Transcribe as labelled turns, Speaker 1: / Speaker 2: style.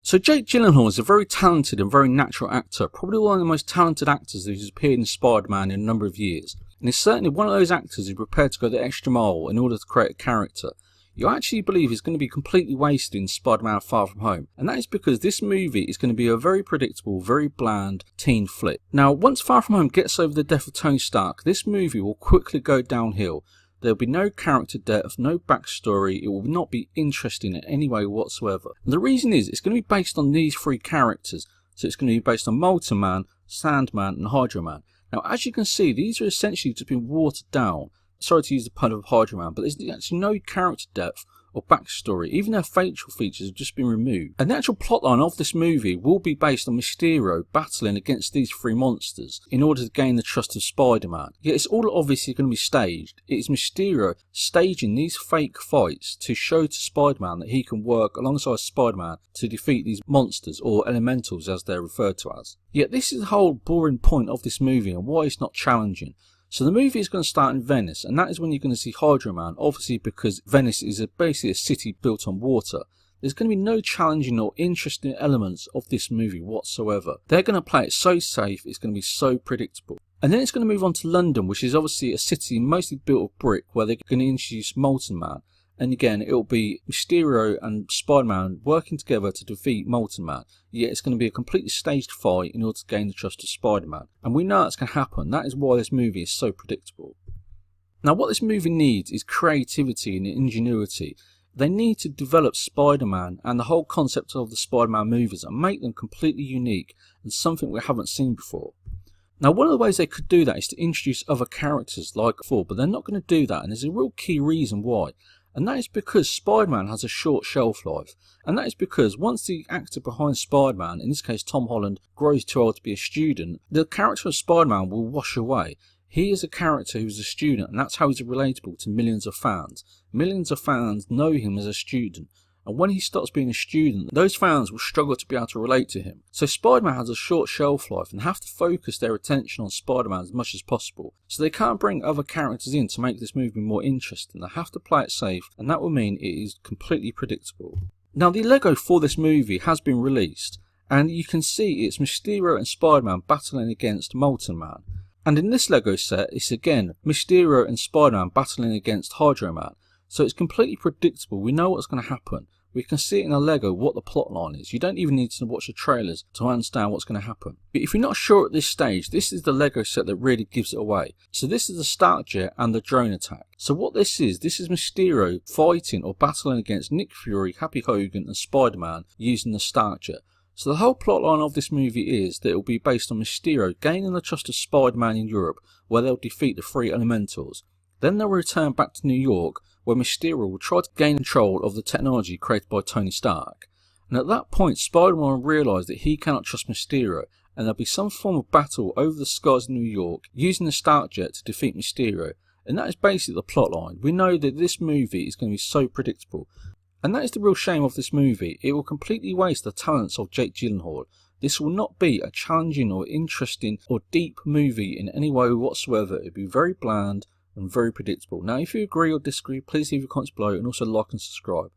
Speaker 1: So Jake Gylenhaal is a very talented and very natural actor, probably one of the most talented actors who's appeared in Spider-Man in a number of years, and he's certainly one of those actors who's prepared to go the extra mile in order to create a character you actually believe is going to be completely wasted in Spider-Man Far From Home, and that is because this movie is going to be a very predictable, very bland teen flick. Now, once Far From Home gets over the death of Tony Stark, this movie will quickly go downhill. There will be no character depth, no backstory, it will not be interesting in any way whatsoever. And the reason is, it's going to be based on these three characters. So it's going to be based on Molten Man, Sandman and Hydro Man. Now as you can see, these are essentially just been watered down. Sorry to use the pun of Hydro Man, but there's actually no character depth or backstory. Even their facial features have just been removed. And the actual plotline of this movie will be based on Mysterio battling against these three monsters in order to gain the trust of Spider-Man. Yet it's all obviously going to be staged. It is Mysterio staging these fake fights to show to Spider-Man that he can work alongside Spider-Man to defeat these monsters, or elementals as they're referred to as. Yet this is the whole boring point of this movie and why it's not challenging. So the movie is going to start in Venice, and that is when you're going to see Hydro Man, obviously because Venice is basically a city built on water. There's going to be no challenging or interesting elements of this movie whatsoever. They're going to play it so safe, it's going to be so predictable. And then it's going to move on to London, which is obviously a city mostly built of brick, where they're going to introduce Molten Man. And again, it'll be Mysterio and Spider-Man working together to defeat Molten Man. Yet it's going to be a completely staged fight in order to gain the trust of Spider-Man. And we know that's going to happen. That is why this movie is so predictable. Now what this movie needs is creativity and ingenuity. They need to develop Spider-Man and the whole concept of the Spider-Man movies and make them completely unique and something we haven't seen before. Now one of the ways they could do that is to introduce other characters like before, but they're not going to do that, and there's a real key reason why. And that is because Spider-Man has a short shelf life. And that is because once the actor behind Spider-Man, in this case Tom Holland, grows too old to be a student, the character of Spider-Man will wash away. He is a character who's a student, and that's how he's relatable to millions of fans. Millions of fans know him as a student. And when he stops being a student, those fans will struggle to be able to relate to him. So Spider-Man has a short shelf life and have to focus their attention on Spider-Man as much as possible. So they can't bring other characters in to make this movie more interesting. They have to play it safe, and that will mean it is completely predictable. Now the Lego for this movie has been released, and you can see it's Mysterio and Spider-Man battling against Molten Man. And in this Lego set, it's again Mysterio and Spider-Man battling against Hydro Man. So it's completely predictable. We know what's going to happen. We can see it in a Lego what the plot line is. You don't even need to watch the trailers to understand what's going to happen. But if you're not sure at this stage, this is the Lego set that really gives it away. So this is the Stark Jet and the drone attack. So what this is Mysterio fighting or battling against Nick Fury, Happy Hogan and Spider-Man using the Stark Jet. So the whole plot line of this movie is that it will be based on Mysterio gaining the trust of Spider-Man in Europe, where they'll defeat the three elementals. Then they'll return back to New York, where Mysterio will try to gain control of the technology created by Tony Stark. And at that point, Spider-Man will realise that he cannot trust Mysterio, and there'll be some form of battle over the skies of New York using the Stark Jet to defeat Mysterio. And that is basically the plot line. We know that this movie is going to be so predictable. And that is the real shame of this movie. It will completely waste the talents of Jake Gylenhaal. This will not be a challenging or interesting or deep movie in any way whatsoever. It will be very bland and very predictable. Now if you agree or disagree, please leave your comments below and also like and subscribe.